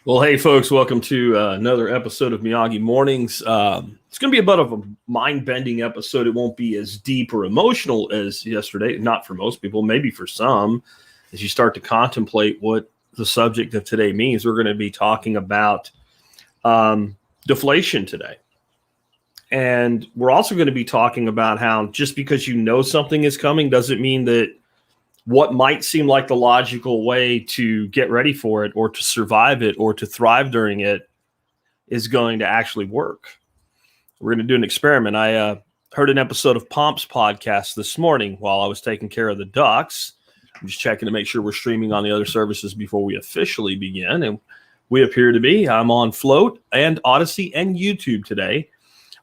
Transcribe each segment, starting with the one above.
Well, hey, folks, welcome to another episode of Miyagi Mornings. It's going to be a bit of a mind-bending episode. It won't be as deep or emotional as yesterday, not for most people, maybe for some. As you start to contemplate what the subject of today means, we're going to be talking about deflation today. And we're also going to be talking about how just because you know something is coming doesn't mean that what might seem like the logical way to get ready for it or to survive it or to thrive during it is going to actually work. We're going to do an experiment. I heard an episode of Pomp's podcast this morning while I was taking care of the ducks. I'm just checking to make sure we're streaming on the other services before we officially begin. And we appear to be. I'm on Float and Odyssey and YouTube today.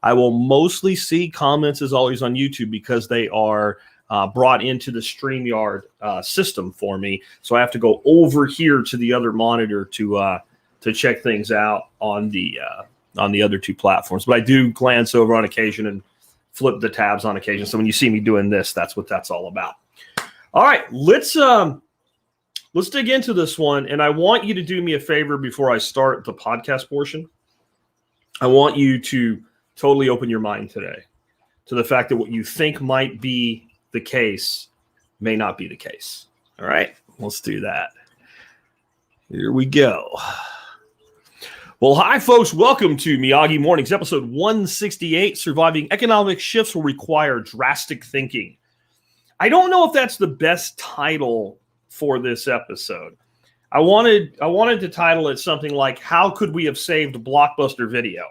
I will mostly see comments as always on YouTube because they are brought into the StreamYard system for me. So I have to go over here to the other monitor to check things out on the other two platforms. But I do glance over on occasion and flip the tabs on occasion. So when you see me doing this, that's what that's all about. All right, let's dig into this one. And I want you to do me a favor before I start the podcast portion. I want you to totally open your mind today to the fact that what you think might be the case may not be the case. All right, let's do that. Here we go. Well, hi, folks. Welcome to Miyagi Mornings, episode 168. Surviving economic shifts will require drastic thinking. I don't know if that's the best title for this episode. I wanted to title it something like, "How could we have saved Blockbuster Video?"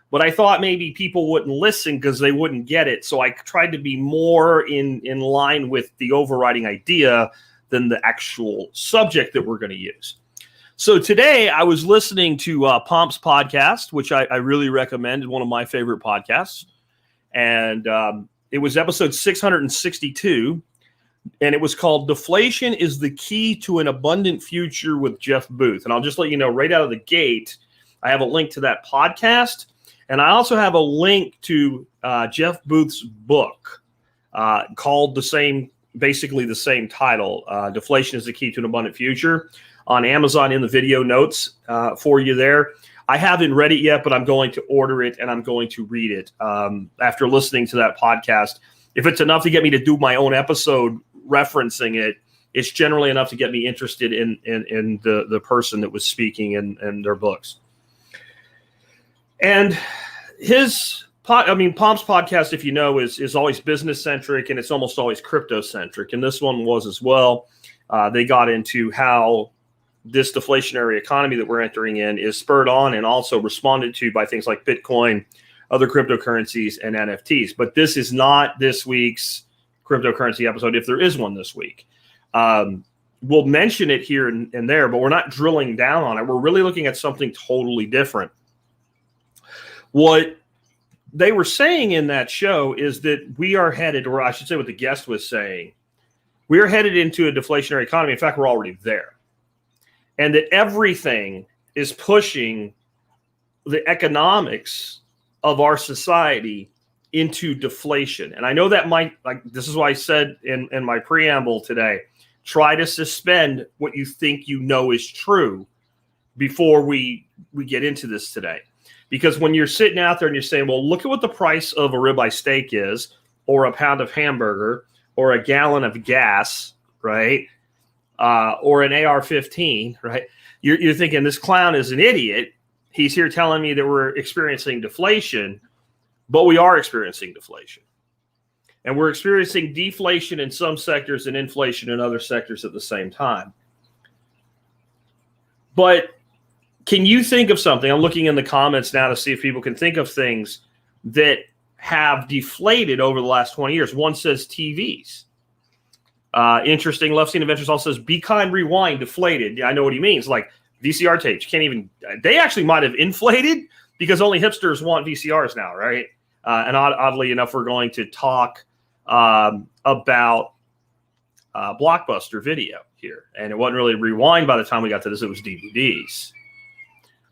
But I thought maybe people wouldn't listen because they wouldn't get it. So I tried to be more in line with the overriding idea than the actual subject that we're going to use. So today I was listening to Pomp's podcast, which I really recommend. One of my favorite podcasts. And it was episode 662. And it was called "Deflation is the Key to an Abundant Future" with Jeff Booth. And I'll just let you know right out of the gate, I have a link to that podcast. And I also have a link to Jeff Booth's book called basically the same title, "Deflation is the Key to an Abundant Future," on Amazon in the video notes for you there. I haven't read it yet, but I'm going to order it and I'm going to read it after listening to that podcast. If it's enough to get me to do my own episode referencing it, it's generally enough to get me interested in the person that was speaking and their books. And Pomp's podcast, if you know, is always business centric and it's almost always crypto centric. And this one was as well. They got into how this deflationary economy that we're entering in is spurred on and also responded to by things like Bitcoin, other cryptocurrencies, and NFTs. But this is not this week's cryptocurrency episode, if there is one this week. We'll mention it here and there, but we're not drilling down on it. We're really looking at something totally different. What they were saying in that show is that we are headed, or I should say what the guest was saying, we are headed into a deflationary economy. In fact, we're already there. And that everything is pushing the economics of our society into deflation. And I know that this is why I said in my preamble today, try to suspend what you think you know is true before we get into this today. Because when you're sitting out there and you're saying, well, look at what the price of a ribeye steak is, or a pound of hamburger, or a gallon of gas, right? Or an AR-15, right? You're thinking this clown is an idiot. He's here telling me that we're experiencing deflation, but we are experiencing deflation. And we're experiencing deflation in some sectors and inflation in other sectors at the same time. But can you think of something? I'm looking in the comments now to see if people can think of things that have deflated over the last 20 years. One says TVs. Interesting. Left Scene Adventures also says, "Be Kind Rewind deflated." Yeah, I know what he means. Like VCR tapes. They actually might have inflated because only hipsters want VCRs now, right? And oddly enough, we're going to talk about Blockbuster Video here. And it wasn't really rewind by the time we got to this. It was DVDs.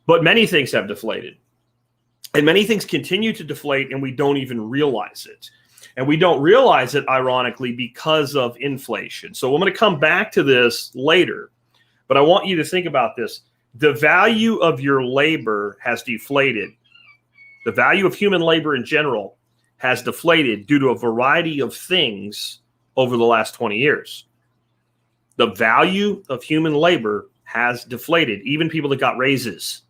But many things have deflated. And many things continue to deflate, and we don't even realize it. And we don't realize it, ironically, because of inflation. So I'm going to come back to this later. But I want you to think about this. The value of your labor has deflated. The value of human labor in general has deflated due to a variety of things over the last 20 years. The value of human labor has deflated, even people that got raises.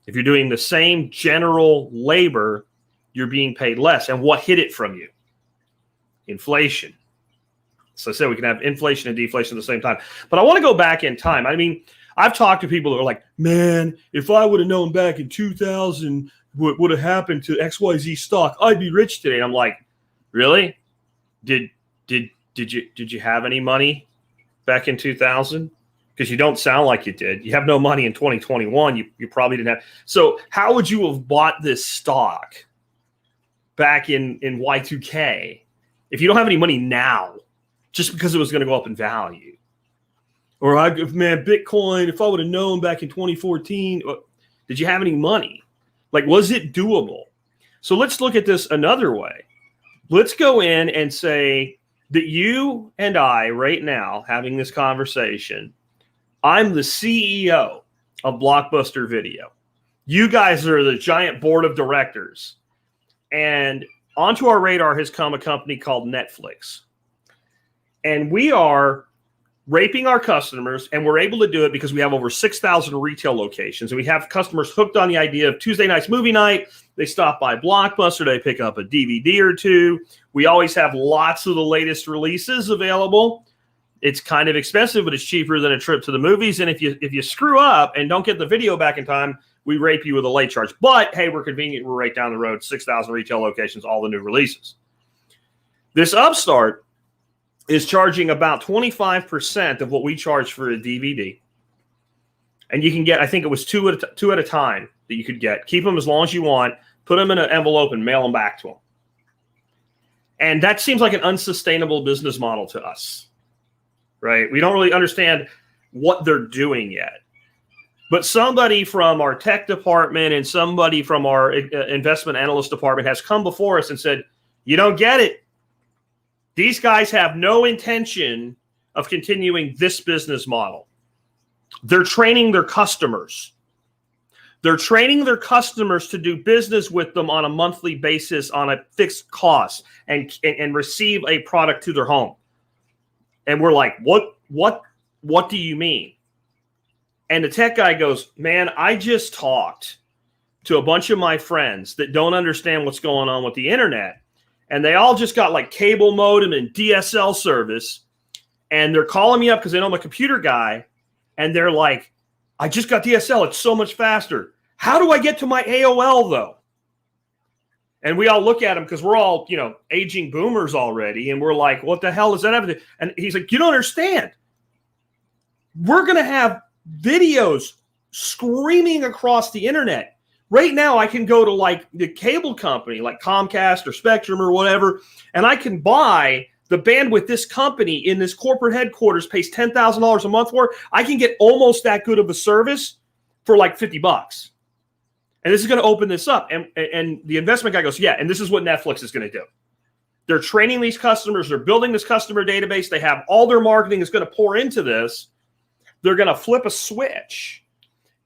If you're doing the same general labor, you're being paid less. And what hid it from you? Inflation. So I said we can have inflation and deflation at the same time. But I want to go back in time. I mean, I've talked to people that are like, man, if I would have known back in 2000 what would have happened to XYZ stock, I'd be rich today. And I'm like, really? Did you have any money back in 2000? Because you don't sound like you did. You have no money in 2021. You probably didn't have. So how would you have bought this stock back in Y2K if you don't have any money now, just because it was going to go up in value? Or, man, Bitcoin, if I would have known back in 2014, did you have any money? Like, was it doable? So let's look at this another way. Let's go in and say that you and I right now having this conversation, I'm the CEO of Blockbuster Video. You guys are the giant board of directors. And onto our radar has come a company called Netflix. And we are raping our customers, and we're able to do it because we have over 6,000 retail locations. And we have customers hooked on the idea of Tuesday night's movie night. They stop by Blockbuster. They pick up a DVD or two. We always have lots of the latest releases available. It's kind of expensive, but it's cheaper than a trip to the movies. And if you screw up and don't get the video back in time, we rape you with a late charge. But, hey, we're convenient. We're right down the road, 6,000 retail locations, all the new releases. This upstart is charging about 25% of what we charge for a DVD. And you can get, I think it was two at a time that you could get. Keep them as long as you want. Put them in an envelope and mail them back to them. And that seems like an unsustainable business model to us, right? We don't really understand what they're doing yet. But somebody from our tech department and somebody from our investment analyst department has come before us and said, you don't get it. These guys have no intention of continuing this business model. They're training their customers. They're training their customers to do business with them on a monthly basis on a fixed cost and receive a product to their home. And we're like, what do you mean? And the tech guy goes, man, I just talked to a bunch of my friends that don't understand what's going on with the internet. And they all just got like cable modem and DSL service. And they're calling me up because they know I'm a computer guy. And they're like, I just got DSL. It's so much faster. How do I get to my AOL, though? And we all look at him because we're all, aging boomers already. And we're like, what the hell is that happening? And he's like, you don't understand. We're going to have videos screaming across the internet. Right now, I can go to like the cable company, like Comcast or Spectrum or whatever, and I can buy the bandwidth this company in this corporate headquarters pays $10,000 a month for. I can get almost that good of a service for like $50. And this is going to open this up. And the investment guy goes, yeah, and this is what Netflix is going to do. They're training these customers. They're building this customer database. They have all their marketing is going to pour into this. They're going to flip a switch.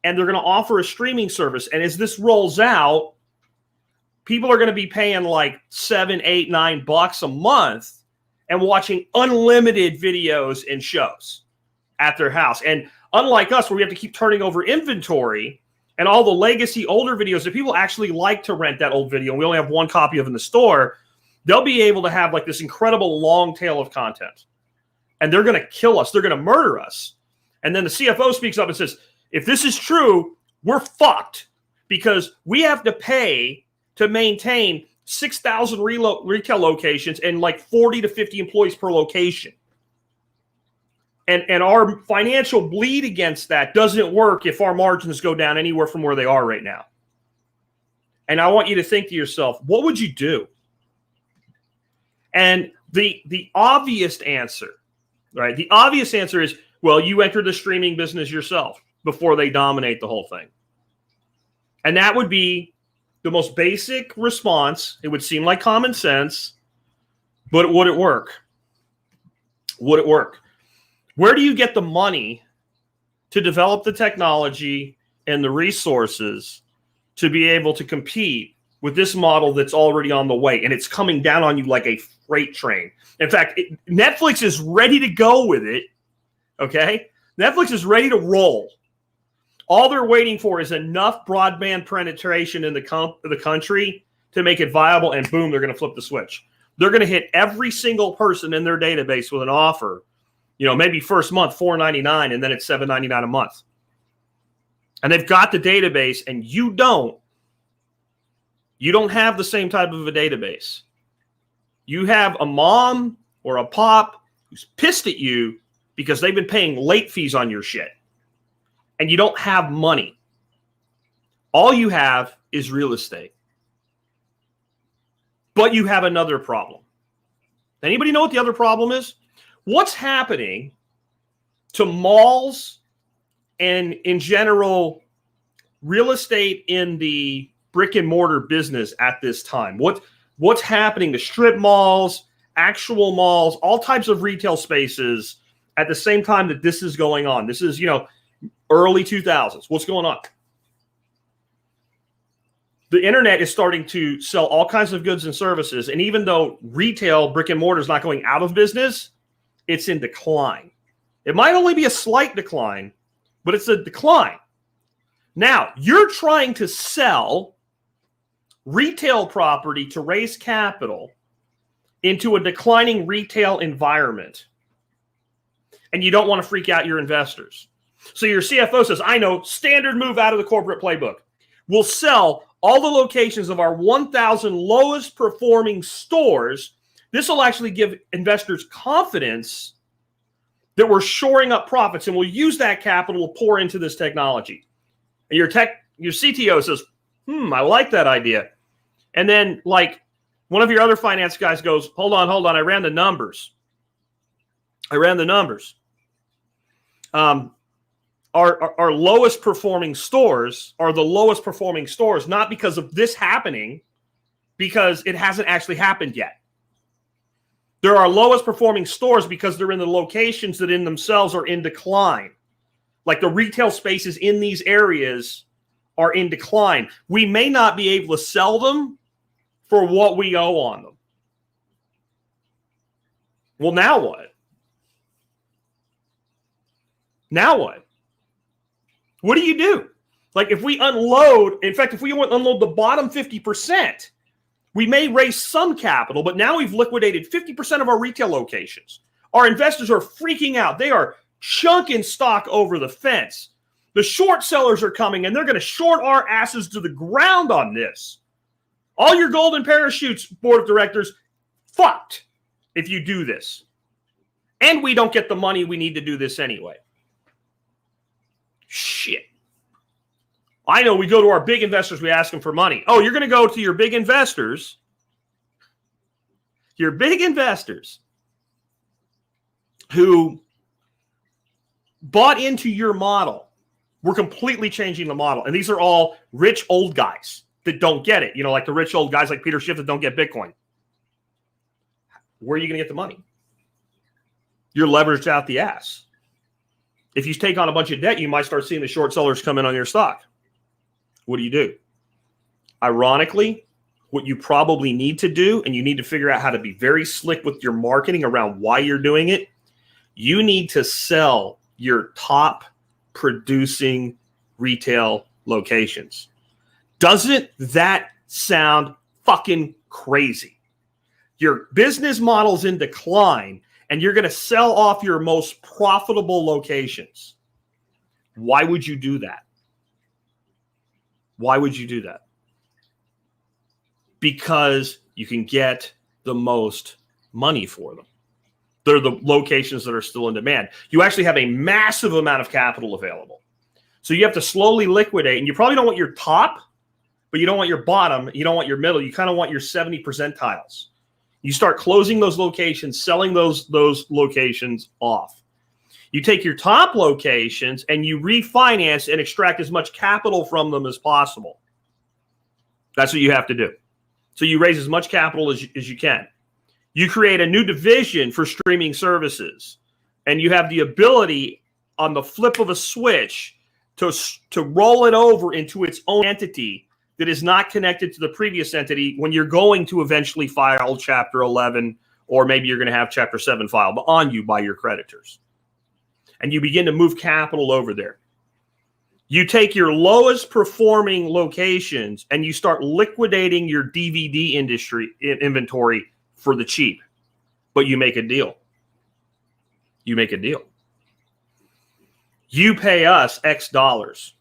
And they're going to offer a streaming service. And as this rolls out, people are going to be paying like $7, $8, $9 a month and watching unlimited videos and shows at their house. And unlike us, where we have to keep turning over inventory and all the legacy older videos that people actually like to rent that old video, and we only have one copy of in the store, they'll be able to have like this incredible long tail of content. And they're going to kill us. They're going to murder us. And then the CFO speaks up and says, if this is true, we're fucked because we have to pay to maintain 6,000 retail locations and like 40 to 50 employees per location. And our financial bleed against that doesn't work if our margins go down anywhere from where they are right now. And I want you to think to yourself, what would you do? And the obvious answer, right? The obvious answer is, well, you enter the streaming business yourself before they dominate the whole thing. And that would be the most basic response. It would seem like common sense, but would it work? Would it work? Where do you get the money to develop the technology and the resources to be able to compete with this model that's already on the way. And it's coming down on you like a freight train. In fact, Netflix is ready to go with it. Okay? Netflix is ready to roll. All they're waiting for is enough broadband penetration in the country to make it viable, and boom, they're going to flip the switch. They're going to hit every single person in their database with an offer. Maybe first month $4.99, and then it's $7.99 a month. And they've got the database, and you don't have the same type of a database. You have a mom or a pop who's pissed at you because they've been paying late fees on your shit. And you don't have money. All you have is real estate. But you have another problem. Anybody know what the other problem is? What's happening to malls and, in general, real estate in the brick and mortar business at this time? What's happening to strip malls, actual malls, all types of retail spaces at the same time that this is going on? This is, early 2000s. What's going on? The internet is starting to sell all kinds of goods and services. And even though retail, brick and mortar is not going out of business, it's in decline. It might only be a slight decline, but it's a decline. Now, you're trying to sell retail property to raise capital into a declining retail environment. And you don't want to freak out your investors. So your CFO says, I know, standard move out of the corporate playbook. We'll sell all the locations of our 1,000 lowest performing stores. This will actually give investors confidence that we're shoring up profits, and we'll use that capital to pour into this technology. And your CTO says, I like that idea. And then, like, one of your other finance guys goes, hold on, I ran the numbers. Our lowest performing stores are the lowest performing stores, not because of this happening, because it hasn't actually happened yet. There are lowest performing stores because they're in the locations that in themselves are in decline. Like the retail spaces in these areas are in decline. We may not be able to sell them for what we owe on them. Well, now what? Now what? What do you do? Like if we unload, in fact, if we unload the bottom 50%, we may raise some capital, but now we've liquidated 50% of our retail locations. Our investors are freaking out. They are chunking stock over the fence. The short sellers are coming, and they're going to short our asses to the ground on this. All your golden parachutes, board of directors, fucked if you do this. And we don't get the money we need to do this anyway. Shit. I know we go to our big investors, we ask them for money. Oh, you're going to go to your big investors. Your big investors who bought into your model. We're completely changing the model. And these are all rich old guys that don't get it. Like the rich old guys like Peter Schiff that don't get Bitcoin. Where are you going to get the money? You're leveraged out the ass. If you take on a bunch of debt, you might start seeing the short sellers come in on your stock. What do? Ironically, what you probably need to do, and you need to figure out how to be very slick with your marketing around why you're doing it, you need to sell your top producing retail locations. Doesn't that sound fucking crazy? Your business model's in decline, and you're going to sell off your most profitable locations. Why would you do that? Why would you do that? Because you can get the most money for them. They're the locations that are still in demand. You actually have a massive amount of capital available. So you have to slowly liquidate, and you probably don't want your top, but you don't want your bottom, you don't want your middle, you kind of want your 70 percentiles. You start closing those locations, selling those locations off. You take your top locations and you refinance and extract as much capital from them as possible. That's what you have to do. So you raise as much capital as you can. You create a new division for streaming services, and you have the ability on the flip of a switch to roll it over into its own entity that is not connected to the previous entity when you're going to eventually file Chapter 11, or maybe you're going to have Chapter 7 filed on you by your creditors. And you begin to move capital over there. You take your lowest performing locations and you start liquidating your DVD industry inventory for the cheap. But you make a deal. You make a deal. You pay us X dollars.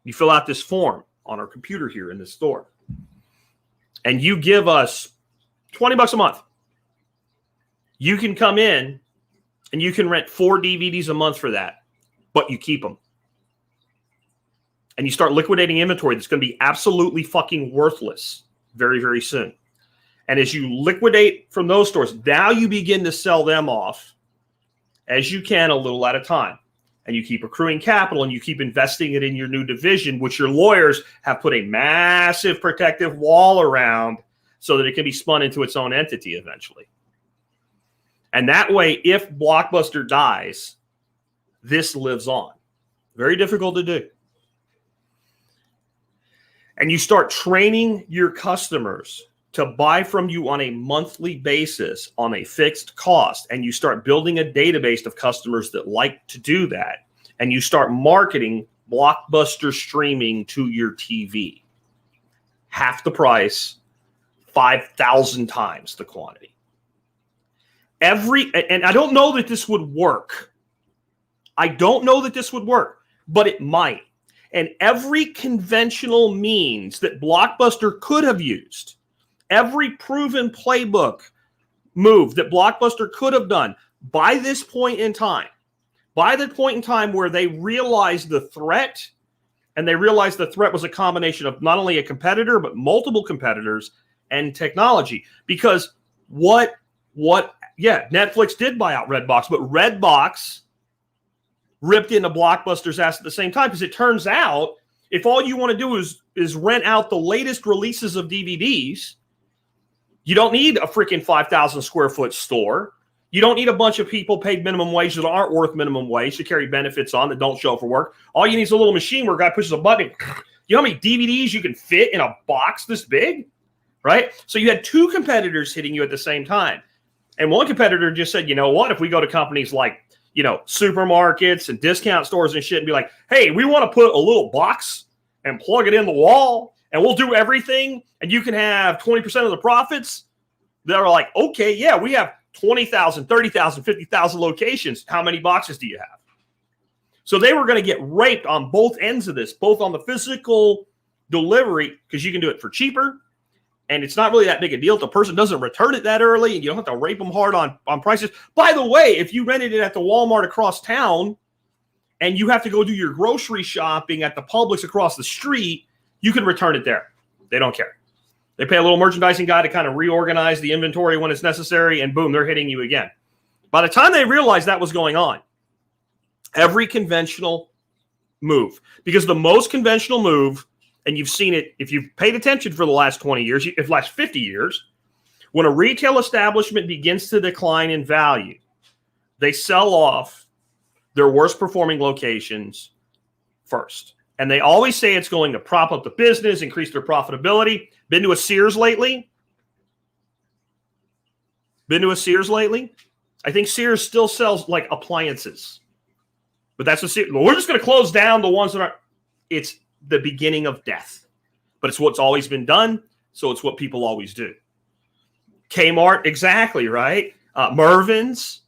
You fill out this form on our computer here in the store. And you give us $20 a month. You can come in and you can rent 4 DVDs a month for that, but you keep them. And you start liquidating inventory that's going to be absolutely fucking worthless very, very soon. And as you liquidate from those stores, now you begin to sell them off as you can a little at a time. And you keep accruing capital and you keep investing it in your new division, which your lawyers have put a massive protective wall around so that it can be spun into its own entity eventually. And that way, if Blockbuster dies, this lives on. Very difficult to do. And you start training your customers to buy from you on a monthly basis on a fixed cost. And you start building a database of customers that like to do that. And you start marketing Blockbuster streaming to your TV. Half the price, 5,000 times the quantity. And I don't know that this would work. I don't know that this would work, but it might. And every conventional means that Blockbuster could have used, every proven playbook move that Blockbuster could have done by this point in time, by the point in time where they realized the threat, and they realized the threat was a combination of not only a competitor, but multiple competitors and technology. Because Netflix did buy out Redbox, but Redbox ripped into Blockbuster's ass at the same time, because it turns out if all you want to do is rent out the latest releases of DVDs, you don't need a freaking 5,000 square foot store. You don't need a bunch of people paid minimum wage that aren't worth minimum wage to carry benefits on that don't show up for work. All you need is a little machine where a guy pushes a button. You know how many DVDs you can fit in a box this big, right? So you had 2 competitors hitting you at the same time. And one competitor just said, you know what, if we go to companies like, supermarkets and discount stores and shit and be like, hey, we want to put a little box and plug it in the wall and we'll do everything and you can have 20% of the profits. They're like, okay, yeah, we have 20,000, 30,000, 50,000 locations. How many boxes do you have? So they were going to get raped on both ends of this, both on the physical delivery, because you can do it for cheaper. And it's not really that big a deal if the person doesn't return it that early, and you don't have to rape them hard on prices. By the way, if you rented it at the Walmart across town and you have to go do your grocery shopping at the Publix across the street, you can return it there. They don't care. They pay a little merchandising guy to kind of reorganize the inventory when it's necessary, and boom, they're hitting you again. By the time they realized that was going on, every conventional move, because the most conventional move, and you've seen it if you've paid attention for the last 20 years, if last 50 years, when a retail establishment begins to decline in value, they sell off their worst performing locations first. And they always say it's going to prop up the business, increase their profitability. Been to a Sears lately? I think Sears still sells like appliances. But that's what Sears, well, we're just going to close down the ones that are, it's the beginning of death. But it's what's always been done, so it's what people always do. Kmart, exactly, right? Mervyn's.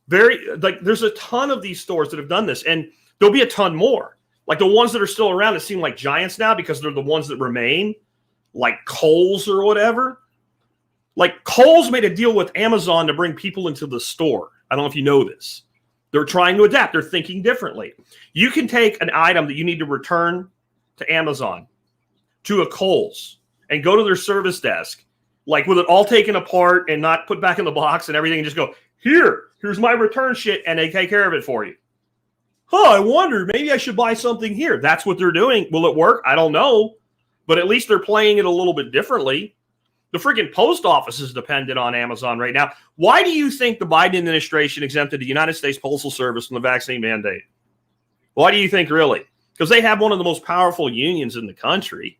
There's a ton of these stores that have done this, and there'll be a ton more. Like the ones that are still around that seem like giants now because they're the ones that remain, like Kohl's or whatever. Like Kohl's made a deal with Amazon to bring people into the store. I don't know if you know this. They're trying to adapt. They're thinking differently. You can take an item that you need to return to Amazon, to a Kohl's, and go to their service desk, like with it all taken apart and not put back in the box and everything, and just go, here's my return shit, and they take care of it for you. I wonder, maybe I should buy something here. That's what they're doing. Will it work? I don't know. But at least they're playing it a little bit differently. The freaking post office is dependent on Amazon right now. Why do you think the Biden administration exempted the United States Postal Service from the vaccine mandate? Why do you think, really? Because they have one of the most powerful unions in the country,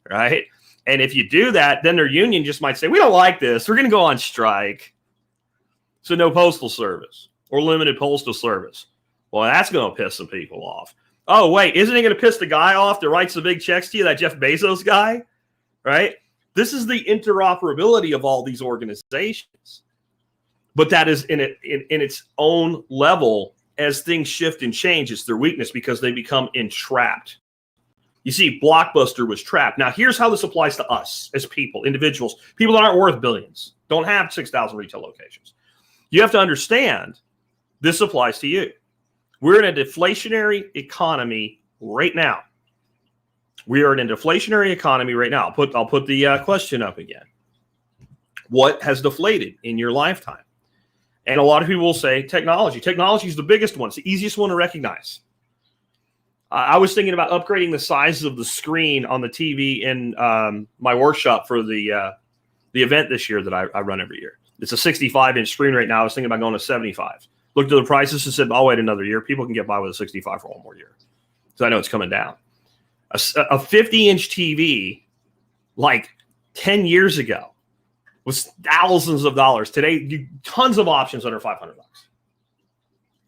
right? And if you do that, then their union just might say, we don't like this. We're going to go on strike. So no postal service or limited postal service. Well, that's going to piss some people off. Oh, wait, isn't it going to piss the guy off that writes the big checks to you, that Jeff Bezos guy, right? This is the interoperability of all these organizations. But that is in its own level. As things shift and change, it's their weakness because they become entrapped. You see, Blockbuster was trapped. Now, here's how this applies to us as people, individuals, people that aren't worth billions, don't have 6,000 retail locations. You have to understand this applies to you. We're in a deflationary economy right now. We are in a deflationary economy right now. I'll put the question up again. What has deflated in your lifetime? And a lot of people will say technology. Technology is the biggest one. It's the easiest one to recognize. I was thinking about upgrading the size of the screen on the TV in my workshop for the event this year that I run every year. It's a 65-inch screen right now. I was thinking about going to 75. Looked at the prices and said, I'll wait another year. People can get by with a 65 for one more year. So I know it's coming down. A 50-inch TV, like 10 years ago, was thousands of dollars. Today, tons of options under $500.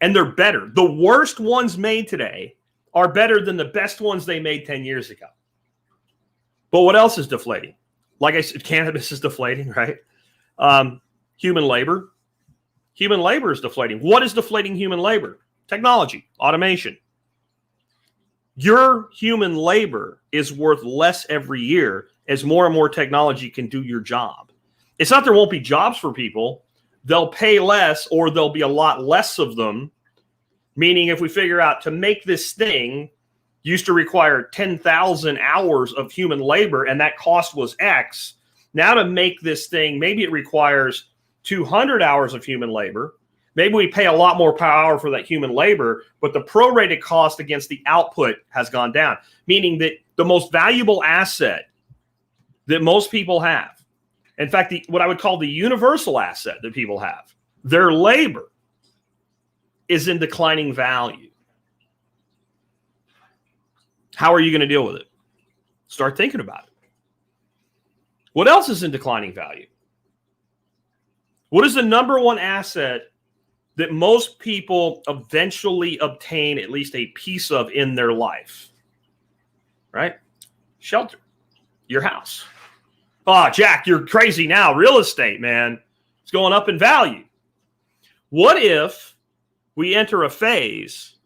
And they're better. The worst ones made today are better than the best ones they made 10 years ago. But what else is deflating? Like I said, cannabis is deflating, right? Human labor. Human labor is deflating. What is deflating human labor? Technology, automation. Your human labor is worth less every year as more and more technology can do your job. It's not there won't be jobs for people. They'll pay less or there'll be a lot less of them. Meaning if we figure out to make this thing used to require 10,000 hours of human labor and that cost was X. Now to make this thing, maybe it requires 200 hours of human labor. Maybe we pay a lot more per hour for that human labor, but the prorated cost against the output has gone down. Meaning that the most valuable asset that most people have, in fact, what I would call the universal asset that people have, their labor, is in declining value. How are you going to deal with it? Start thinking about it. What else is in declining value? What is the number one asset that most people eventually obtain at least a piece of in their life? Right? Shelter. Your house. Oh, Jack, you're crazy now. Real estate, man. It's going up in value. What if we enter a phase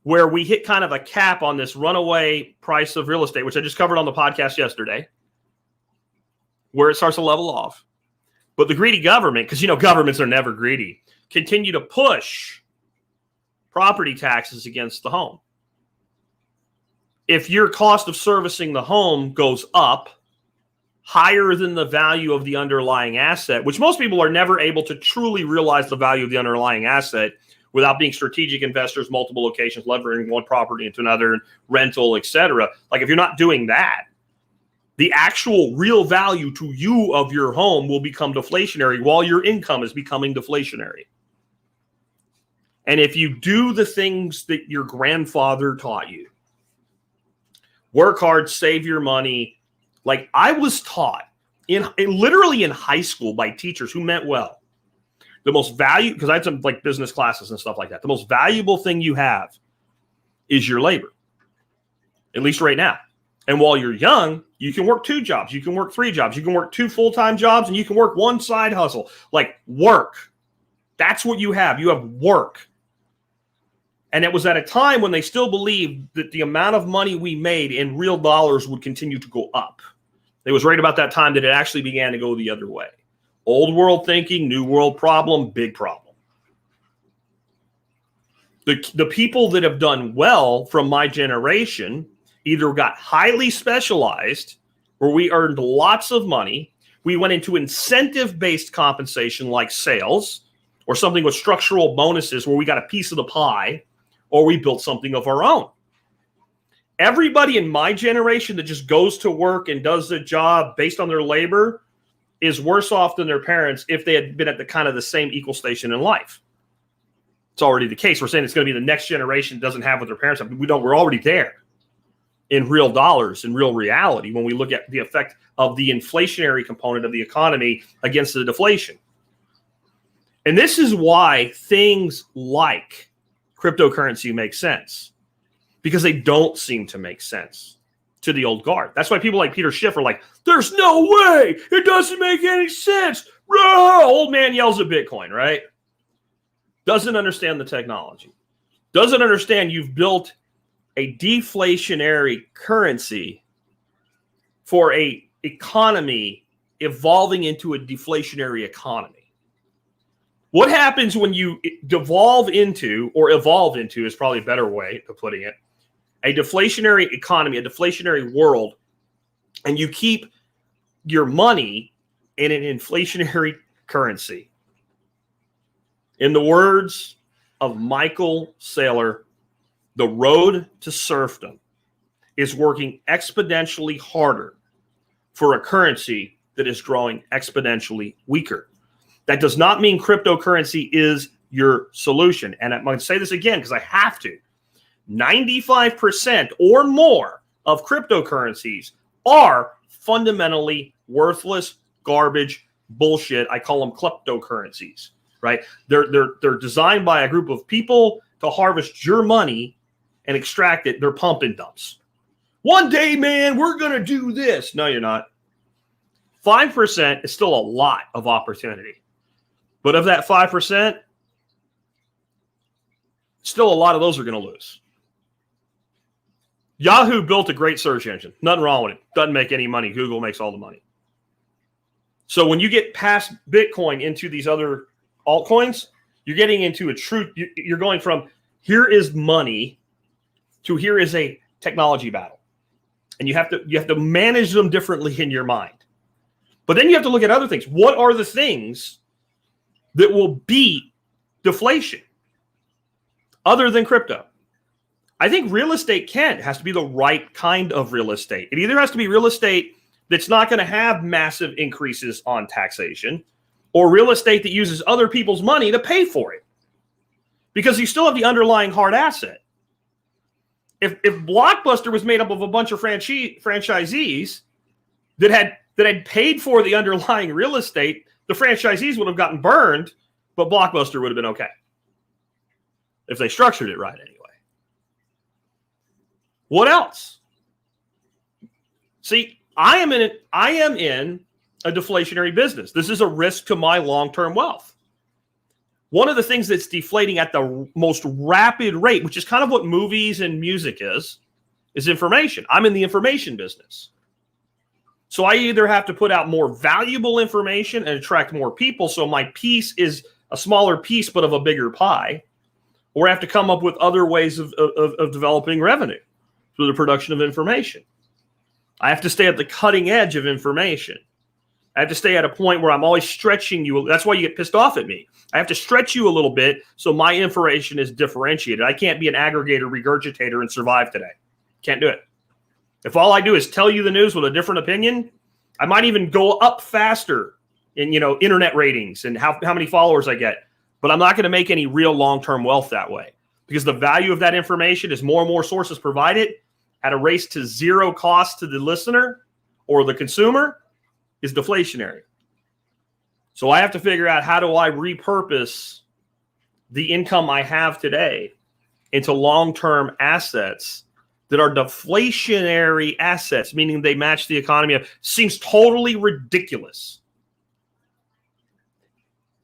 where we hit kind of a cap on this runaway price of real estate, which I just covered on the podcast yesterday, where it starts to level off. But the greedy government, because, governments are never greedy, continue to push property taxes against the home. If your cost of servicing the home goes up higher than the value of the underlying asset, which most people are never able to truly realize the value of the underlying asset without being strategic investors, multiple locations, leveraging one property into another, rental, etc. Like if you're not doing that, the actual real value to you of your home will become deflationary while your income is becoming deflationary. And if you do the things that your grandfather taught you, work hard, save your money. Like I was taught literally in high school by teachers who meant well. The most value, because I had some like business classes and stuff like that. The most valuable thing you have is your labor, at least right now. And while you're young, you can work 2 jobs. You can work 3 jobs. You can work 2 full-time jobs, and you can work 1 side hustle. Like work. That's what you have. You have work. And it was at a time when they still believed that the amount of money we made in real dollars would continue to go up. It was right about that time that it actually began to go the other way. Old world thinking, new world problem, big problem. The people that have done well from my generation either got highly specialized, where we earned lots of money, we went into incentive-based compensation like sales, or something with structural bonuses where we got a piece of the pie, or we built something of our own. Everybody in my generation that just goes to work and does the job based on their labor is worse off than their parents if they had been at the kind of the same equal station in life. It's already the case. We're saying it's going to be the next generation doesn't have what their parents have. We're already there in real dollars, in real reality, when we look at the effect of the inflationary component of the economy against the deflation. And this is why things like cryptocurrency make sense, because they don't seem to make sense to the old guard. That's why people like Peter Schiff are like, there's no way, it doesn't make any sense. Old man yells at Bitcoin, right? Doesn't understand the technology. Doesn't understand you've built a deflationary currency for a economy evolving into a deflationary economy. What happens when you evolve into is probably a better way of putting it, a deflationary economy, a deflationary world, and you keep your money in an inflationary currency? In the words of Michael Saylor, the road to serfdom is working exponentially harder for a currency that is growing exponentially weaker. That does not mean cryptocurrency is your solution. And I'm going to say this again because I have to. 95% or more of cryptocurrencies are fundamentally worthless, garbage, bullshit. I call them kleptocurrencies, right? They're designed by a group of people to harvest your money and extract it. They're pump and dumps. One day, man, we're going to do this. No, you're not. 5% is still a lot of opportunity. But of that 5%, still a lot of those are going to lose. Yahoo built a great search engine. Nothing wrong with it. Doesn't make any money. Google makes all the money. So when you get past Bitcoin into these other altcoins, you're getting into a true, you're going from here is money to here is a technology battle. And you have to manage them differently in your mind. But then you have to look at other things. What are the things that will beat deflation other than crypto? I think real estate can. It has to be the right kind of real estate. It either has to be real estate that's not going to have massive increases on taxation, or real estate that uses other people's money to pay for it. Because you still have the underlying hard asset. If Blockbuster was made up of a bunch of franchisees that had paid for the underlying real estate, the franchisees would have gotten burned, but Blockbuster would have been okay. If they structured it right anyway. What else? See, I am in a deflationary business. This is a risk to my long-term wealth. One of the things that's deflating at the most rapid rate, which is kind of what movies and music is information. I'm in the information business. So I either have to put out more valuable information and attract more people, so my piece is a smaller piece but of a bigger pie, or I have to come up with other ways of developing revenue through the production of information. I have to stay at the cutting edge of information. I have to stay at a point where I'm always stretching you. That's why you get pissed off at me. I have to stretch you a little bit so my information is differentiated. I can't be an aggregator, regurgitator, and survive today. Can't do it. If all I do is tell you the news with a different opinion, I might even go up faster in internet ratings and how many followers I get. But I'm not going to make any real long-term wealth that way, because the value of that information is more and more sources provided at a race to zero cost to the listener or the consumer is deflationary. So I have to figure out, how do I repurpose the income I have today into long-term assets that are deflationary assets, meaning they match the economy. Seems totally ridiculous.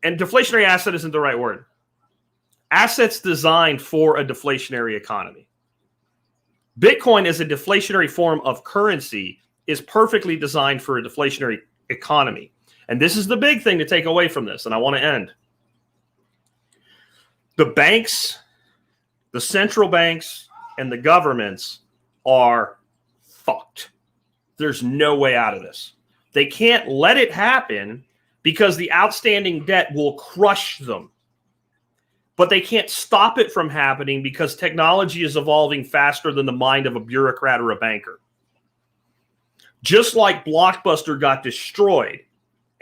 And deflationary asset isn't the right word. Assets designed for a deflationary economy. Bitcoin as a deflationary form of currency is perfectly designed for a deflationary economy. And this is the big thing to take away from this, and I want to end. The banks, the central banks, and the governments are fucked. There's no way out of this. They can't let it happen because the outstanding debt will crush them. But they can't stop it from happening because technology is evolving faster than the mind of a bureaucrat or a banker. Just like Blockbuster got destroyed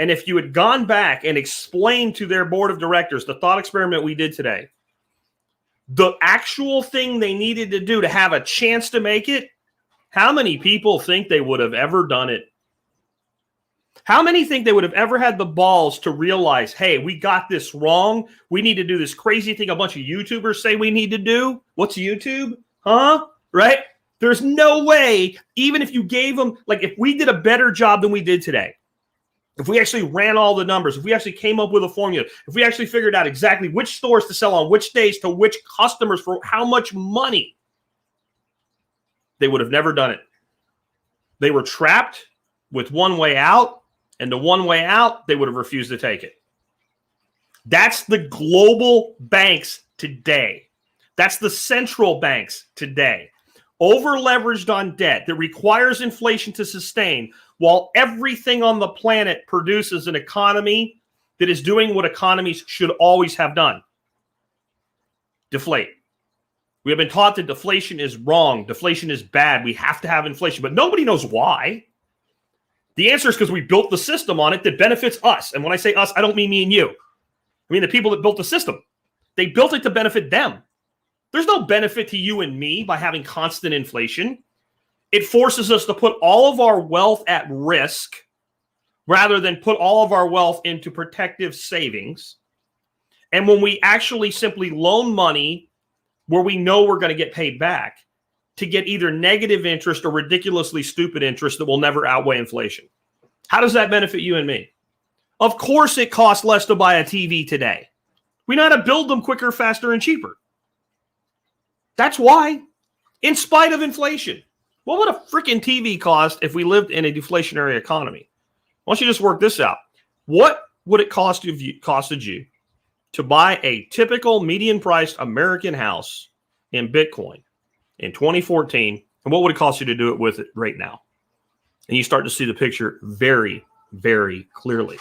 And if you had gone back and explained to their board of directors the thought experiment we did today, the actual thing they needed to do to have a chance to make it, how many people think they would have ever done it? How many think they would have ever had the balls to realize, hey, we got this wrong. We need to do this crazy thing a bunch of YouTubers say we need to do. What's YouTube? Huh? Right? There's no way, even if you gave them, like if we did a better job than we did today, if we actually ran all the numbers, if we actually came up with a formula, if we actually figured out exactly which stores to sell on which days to which customers for how much money, they would have never done it. They were trapped with one way out, and the one way out, they would have refused to take it. That's the global banks today. That's the central banks today. Over-leveraged on debt that requires inflation to sustain, while everything on the planet produces an economy that is doing what economies should always have done. Deflate. We have been taught that deflation is wrong. Deflation is bad. We have to have inflation, but nobody knows why. The answer is because we built the system on it that benefits us. And when I say us, I don't mean me and you. I mean the people that built the system. They built it to benefit them. There's no benefit to you and me by having constant inflation. It forces us to put all of our wealth at risk rather than put all of our wealth into protective savings. And when we actually simply loan money where we know we're going to get paid back to get either negative interest or ridiculously stupid interest that will never outweigh inflation. How does that benefit you and me? Of course it costs less to buy a TV today. We know how to build them quicker, faster, and cheaper. That's why, in spite of inflation. What would a freaking TV cost if we lived in a deflationary economy? Why don't you just work this out? What would it costed you to buy a typical median-priced American house in Bitcoin in 2014, and what would it cost you to do it with it right now? And you start to see the picture very, very clearly.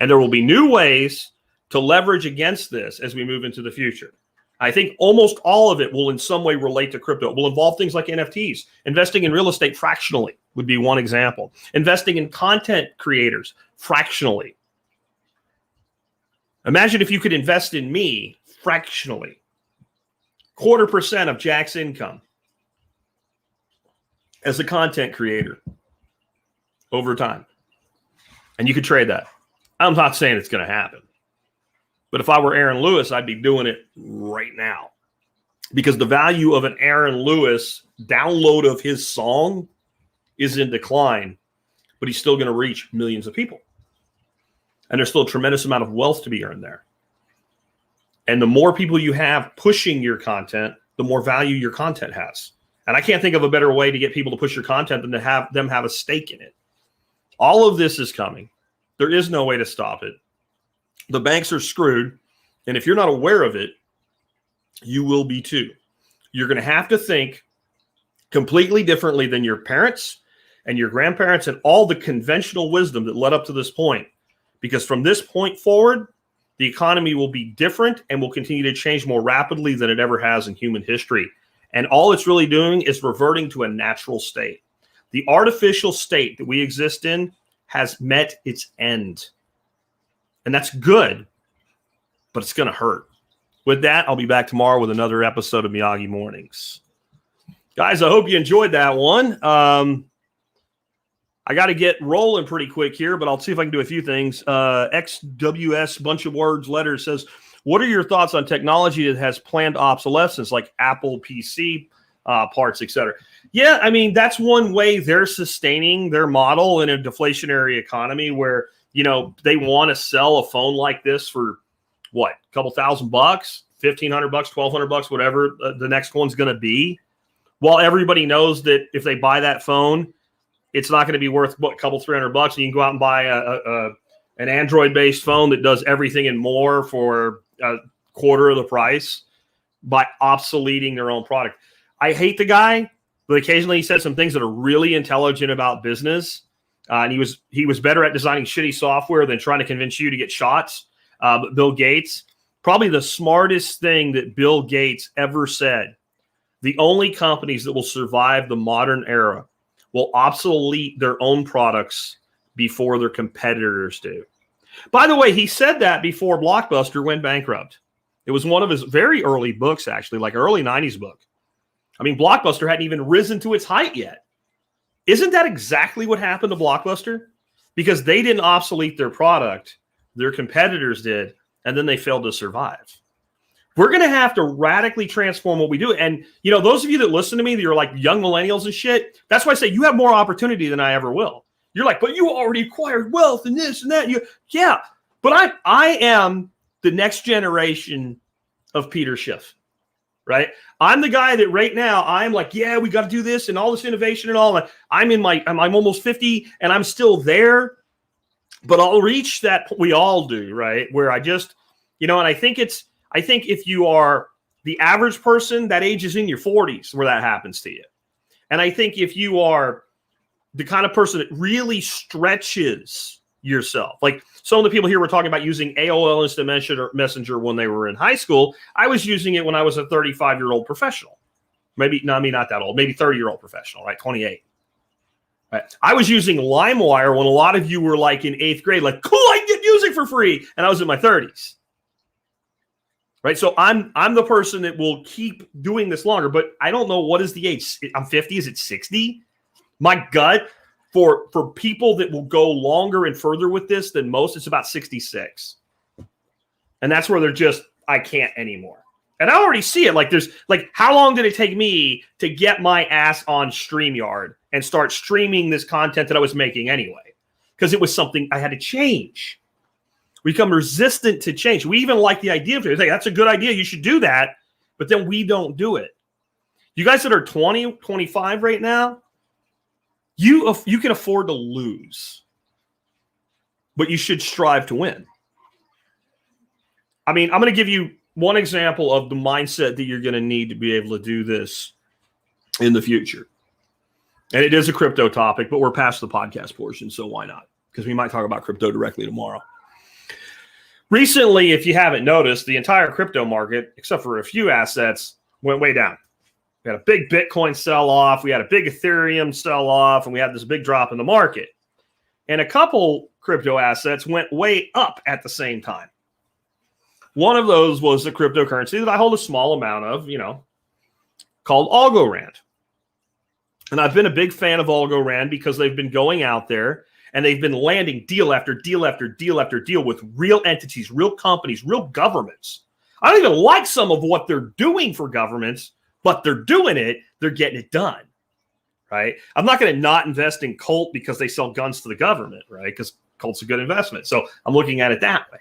And there will be new ways to leverage against this as we move into the future. I think almost all of it will in some way relate to crypto. It will involve things like NFTs. Investing in real estate fractionally would be one example. Investing in content creators fractionally. Imagine if you could invest in me fractionally. 0.25% of Jack's income as a content creator over time. And you could trade that. I'm not saying it's going to happen. But if I were Aaron Lewis, I'd be doing it right now. Because the value of an Aaron Lewis download of his song is in decline, but he's still going to reach millions of people. And there's still a tremendous amount of wealth to be earned there. And the more people you have pushing your content, the more value your content has. And I can't think of a better way to get people to push your content than to have them have a stake in it. All of this is coming. There is no way to stop it. The banks are screwed. And if you're not aware of it, you will be too. You're going to have to think completely differently than your parents and your grandparents and all the conventional wisdom that led up to this point. Because from this point forward, the economy will be different and will continue to change more rapidly than it ever has in human history. And all it's really doing is reverting to a natural state. The artificial state that we exist in has met its end. And that's good, but it's going to hurt. With that, I'll be back tomorrow with another episode of Miyagi Mornings. Guys, I hope you enjoyed that one. I got to get rolling pretty quick here, but I'll see if I can do a few things. XWS, bunch of words, letters, says, what are your thoughts on technology that has planned obsolescence, like Apple PC parts, et cetera? Yeah, I mean, that's one way they're sustaining their model in a deflationary economy where, you know, they want to sell a phone like this for what, a couple $1,000, $1,500, $1,200, whatever the next one's going to be. While everybody knows that if they buy that phone, it's not going to be worth what, a couple $300, and you can go out and buy an Android-based phone that does everything and more for a quarter of the price by obsoleting their own product. I hate the guy, but occasionally he says some things that are really intelligent about business. And he was better at designing shitty software than trying to convince you to get shots. But Bill Gates, probably the smartest thing that Bill Gates ever said, the only companies that will survive the modern era will obsolete their own products before their competitors do. By the way, he said that before Blockbuster went bankrupt. It was one of his very early books, actually, like early 90s book. I mean, Blockbuster hadn't even risen to its height yet. Isn't that exactly what happened to Blockbuster? Because they didn't obsolete their product. Their competitors did, and then they failed to survive. We're going to have to radically transform what we do. And, those of you that listen to me, that you're like young millennials and shit, that's why I say you have more opportunity than I ever will. You're like, but you already acquired wealth and this and that. Yeah, but I am the next generation of Peter Schiff, right? I'm the guy that right now I'm like, yeah, we got to do this and all this innovation and all. I'm almost 50 and I'm still there, but I'll reach that. We all do, right? Where I just, and I think if you are the average person, that age is in your 40s where that happens to you. And I think if you are the kind of person that really stretches yourself, like some of the people here were talking about using AOL Instant Messenger when they were in high school. I was using it when I was a 35-year-old professional. Maybe not that old, maybe 30-year-old professional, right? 28. Right? I was using LimeWire when a lot of you were like in 8th grade, like, cool, I can get music for free. And I was in my 30s. Right. So I'm the person that will keep doing this longer, but I don't know what is the age. I'm 50. Is it 60? My gut for people that will go longer and further with this than most, it's about 66. And that's where they're just, I can't anymore. And I already see it. Like how long did it take me to get my ass on StreamYard and start streaming this content that I was making anyway? Because it was something I had to change. We become resistant to change. We even like the idea of it. Like, that's a good idea. You should do that. But then we don't do it. You guys that are 20, 25 right now, you can afford to lose. But you should strive to win. I mean, I'm going to give you one example of the mindset that you're going to need to be able to do this in the future. And it is a crypto topic, but we're past the podcast portion, so why not? Because we might talk about crypto directly tomorrow. Recently, if you haven't noticed, the entire crypto market, except for a few assets, went way down. We had a big Bitcoin sell-off. We had a big Ethereum sell-off, and we had this big drop in the market. And a couple crypto assets went way up at the same time. One of those was the cryptocurrency that I hold a small amount of, called Algorand. And I've been a big fan of Algorand because they've been going out there and they've been landing deal after deal after deal after deal with real entities, real companies, real governments. I don't even like some of what they're doing for governments, but they're doing it. They're getting it done, right? I'm not going to not invest in Colt because they sell guns to the government, right? Because Colt's a good investment. So I'm looking at it that way.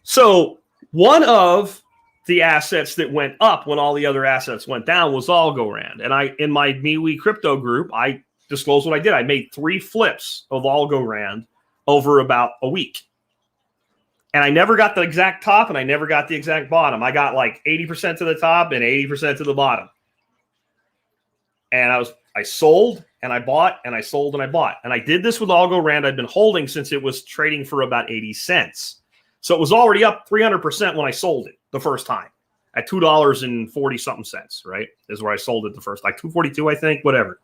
So one of the assets that went up when all the other assets went down was Algorand. And in my MeWe crypto group, I disclose what I did. I made 3 flips of Algorand over about a week. And I never got the exact top and I never got the exact bottom. I got like 80% to the top and 80% to the bottom. And I sold and I bought and I sold and I bought. And I did this with Algorand I'd been holding since it was trading for about 80 cents. So it was already up 300% when I sold it the first time at $2.40 something cents, right? Is where I sold it the first, like $2.42, I think, whatever.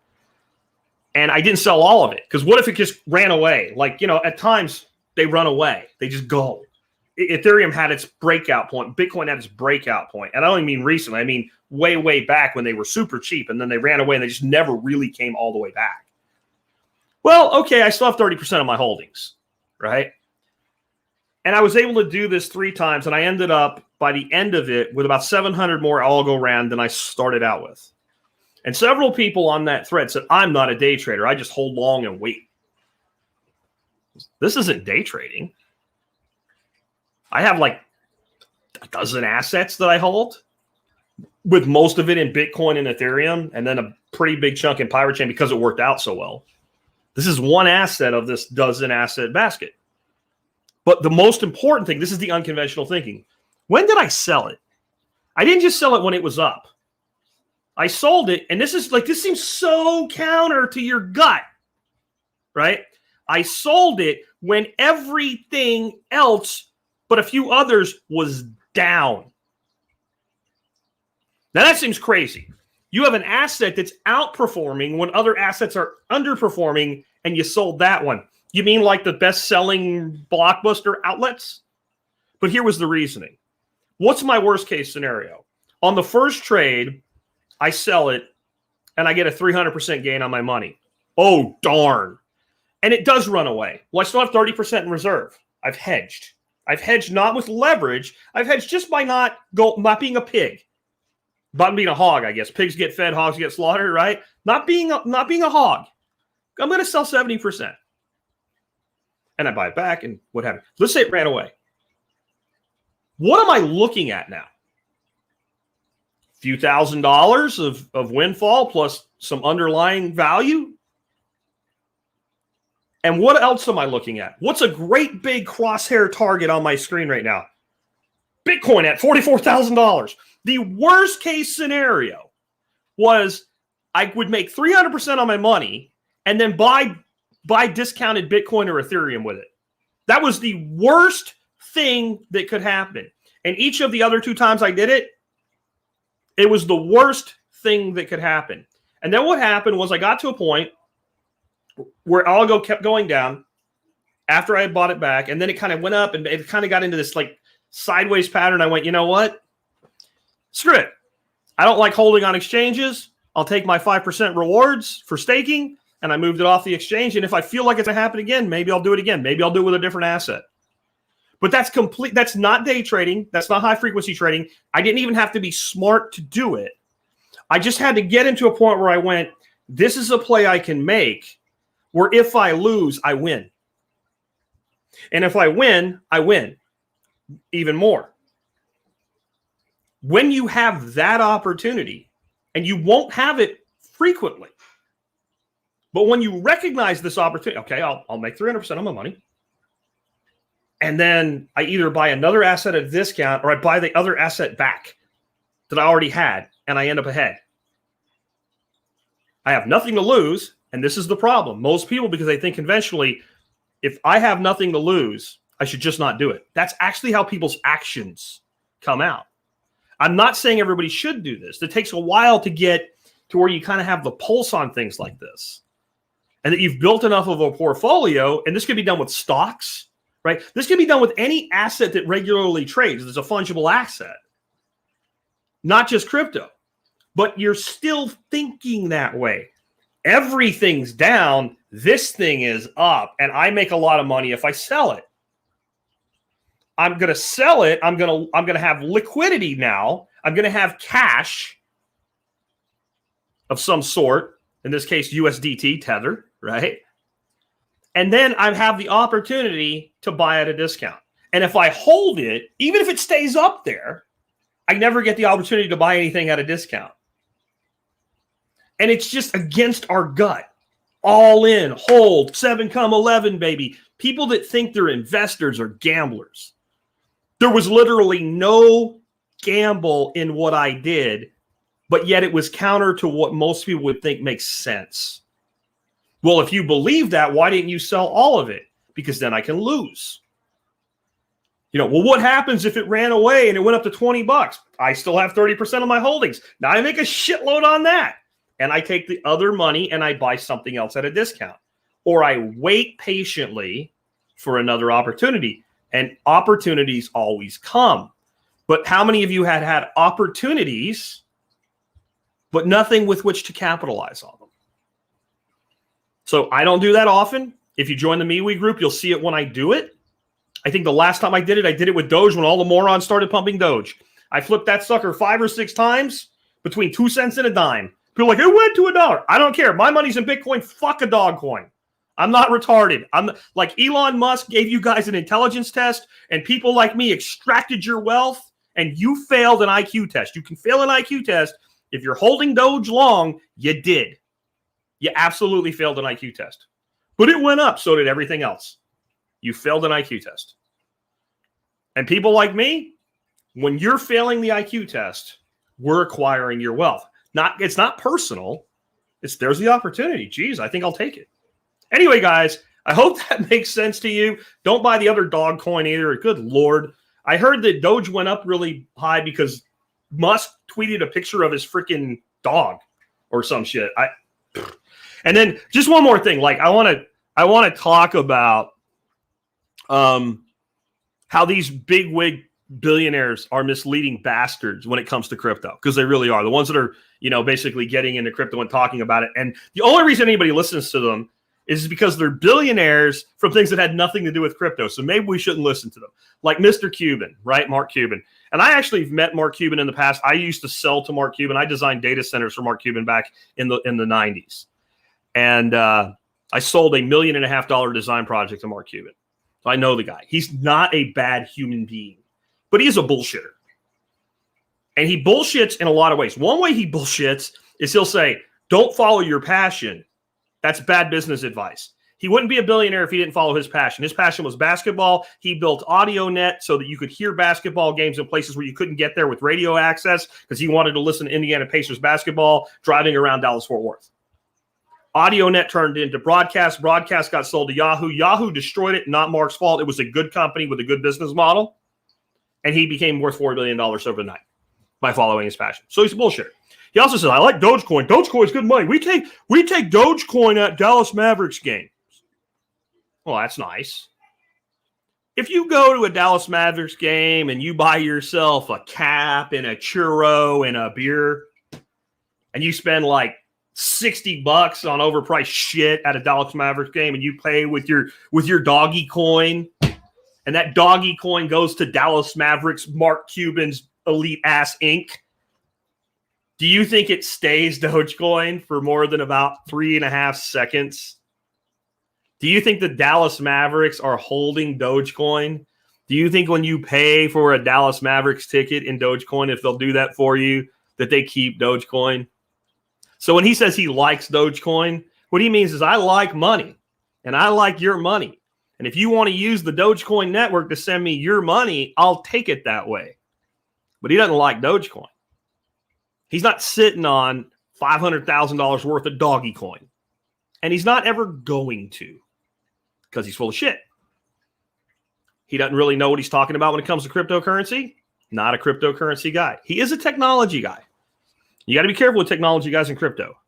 And I didn't sell all of it because what if it just ran away? Like, at times they run away. They just go. Ethereum had its breakout point. Bitcoin had its breakout point. And I don't even mean recently. I mean way, way back when they were super cheap and then they ran away and they just never really came all the way back. Well, okay, I still have 30% of my holdings, right? And I was able to do this 3 times and I ended up by the end of it with about 700 more Algorand than I started out with. And several people on that thread said, I'm not a day trader. I just hold long and wait. This isn't day trading. I have like a dozen assets that I hold, with most of it in Bitcoin and Ethereum, and then a pretty big chunk in Pirate Chain because it worked out so well. This is one asset of this dozen asset basket. But the most important thing, this is the unconventional thinking. When did I sell it? I didn't just sell it when it was up. I sold it, and this seems so counter to your gut, right? I sold it when everything else but a few others was down. Now that seems crazy. You have an asset that's outperforming when other assets are underperforming, and you sold that one. You mean like the best-selling Blockbuster outlets? But here was the reasoning. What's my worst-case scenario? On the first trade, I sell it, and I get a 300% gain on my money. Oh, darn. And it does run away. Well, I still have 30% in reserve. I've hedged. I've hedged not with leverage. I've hedged just by not being a pig. Not being a hog, I guess. Pigs get fed, hogs get slaughtered, right? Not being a hog. I'm going to sell 70%. And I buy it back and what have you. Let's say it ran away. What am I looking at now? A few $1,000s of windfall plus some underlying value? And what else am I looking at? What's a great big crosshair target on my screen right now? Bitcoin at $44,000. The worst case scenario was I would make 300% on my money and then buy discounted Bitcoin or Ethereum with it. That was the worst thing that could happen. And each of the other 2 times I did it, it was the worst thing that could happen. And then what happened was I got to a point where algo kept going down after I had bought it back. And then it kind of went up and it kind of got into this like sideways pattern. I went, you know what? Screw it. I don't like holding on exchanges. I'll take my 5% rewards for staking. And I moved it off the exchange. And if I feel like it's going to happen again, maybe I'll do it again. Maybe I'll do it with a different asset. But that's complete. That's not day trading. That's not high frequency trading. I didn't even have to be smart to do it. I just had to get into a point where I went, this is a play I can make where if I lose, I win. And if I win even more. When you have that opportunity, and you won't have it frequently, but when you recognize this opportunity, okay, I'll make 300% on my money. And then I either buy another asset at a discount or I buy the other asset back that I already had and I end up ahead. I have nothing to lose. And this is the problem. Most people, because they think conventionally, if I have nothing to lose, I should just not do it. That's actually how people's actions come out. I'm not saying everybody should do this. It takes a while to get to where you kind of have the pulse on things like this. And that you've built enough of a portfolio, and this can be done with stocks, right? This can be done with any asset that regularly trades. It's a fungible asset, not just crypto. But you're still thinking that way. Everything's down. This thing is up, and I make a lot of money if I sell it. I'm going to sell it. I'm going to have liquidity now. I'm going to have cash of some sort. In this case, USDT Tether, right? And then I have the opportunity to buy at a discount. And if I hold it, even if it stays up there, I never get the opportunity to buy anything at a discount. And it's just against our gut. All in, hold, 7 come 11, baby. People that think they're investors are gamblers. There was literally no gamble in what I did, but yet it was counter to what most people would think makes sense. Well, if you believe that, why didn't you sell all of it? Because then I can lose. Well, what happens if it ran away and it went up to $20? I still have 30% of my holdings. Now I make a shitload on that. And I take the other money and I buy something else at a discount. Or I wait patiently for another opportunity. And opportunities always come. But how many of you had opportunities, but nothing with which to capitalize on them? So I don't do that often. If you join the MeWe group, you'll see it when I do it. I think the last time I did it with Doge when all the morons started pumping Doge. I flipped that sucker 5 or 6 times between 2 cents and a dime. People are like, it went to $1. I don't care. My money's in Bitcoin. Fuck a dog coin. I'm not retarded. I'm like Elon Musk gave you guys an intelligence test, and people like me extracted your wealth, and you failed an IQ test. You can fail an IQ test. If you're holding Doge long, you did. You absolutely failed an IQ test. But it went up. So did everything else. You failed an IQ test. And people like me, when you're failing the IQ test, we're acquiring your wealth. It's not personal. There's the opportunity. Geez, I think I'll take it. Anyway, guys, I hope that makes sense to you. Don't buy the other dog coin either. Good Lord. I heard that Doge went up really high because Musk tweeted a picture of his freaking dog or some shit. And then just one more thing. Like, I want to I want to talk about how these bigwig billionaires are misleading bastards when it comes to crypto, because they really are. The ones that are, basically getting into crypto and talking about it. And the only reason anybody listens to them is because they're billionaires from things that had nothing to do with crypto. So maybe we shouldn't listen to them. Like Mr. Cuban, right? Mark Cuban. And I actually met Mark Cuban in the past. I used to sell to Mark Cuban. I designed data centers for Mark Cuban back in the 90s. And I sold $1.5 million design project to Mark Cuban. So I know the guy. He's not a bad human being, but he's a bullshitter. And he bullshits in a lot of ways. One way he bullshits is he'll say, don't follow your passion. That's bad business advice. He wouldn't be a billionaire if he didn't follow his passion. His passion was basketball. He built AudioNet so that you could hear basketball games in places where you couldn't get there with radio access, because he wanted to listen to Indiana Pacers basketball driving around Dallas-Fort Worth. AudioNet turned into Broadcast. Broadcast got sold to Yahoo. Yahoo destroyed it. Not Mark's fault. It was a good company with a good business model. And he became worth $4 billion overnight by following his passion. So he's a bullshitter. He also says, I like Dogecoin. Dogecoin is good money. We take Dogecoin at Dallas Mavericks games. Well, that's nice. If you go to a Dallas Mavericks game and you buy yourself a cap and a churro and a beer, and you spend like $60 on overpriced shit at a Dallas Mavericks game, and you pay with your doggy coin, and that doggy coin goes to Dallas Mavericks Mark Cuban's elite ass Inc., do you think it stays Dogecoin for more than about 3.5 seconds? Do you think the Dallas Mavericks are holding Dogecoin? Do you think when you pay for a Dallas Mavericks ticket in Dogecoin, if they'll do that for you, that they keep Dogecoin? So when he says he likes Dogecoin, what he means is, I like money and I like your money. And if you want to use the Dogecoin network to send me your money, I'll take it that way. But he doesn't like Dogecoin. He's not sitting on $500,000 worth of doggy coin. And he's not ever going to, because he's full of shit. He doesn't really know what he's talking about when it comes to cryptocurrency. Not a cryptocurrency guy. He is a technology guy. You got to be careful with technology guys in crypto,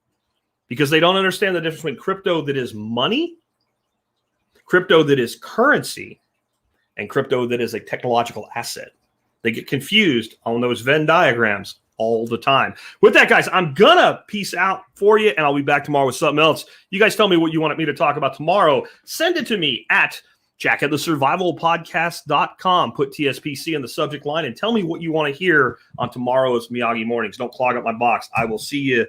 because they don't understand the difference between crypto that is money, crypto that is currency, and crypto that is a technological asset. They get confused on those Venn diagrams all the time. With that, guys, I'm going to peace out for you, and I'll be back tomorrow with something else. You guys tell me what you want me to talk about tomorrow. Send it to me at jackatthesurvivalpodcast.com. Put TSPC in the subject line and tell me what you want to hear on tomorrow's Miyagi Mornings. Don't clog up my box. I will see you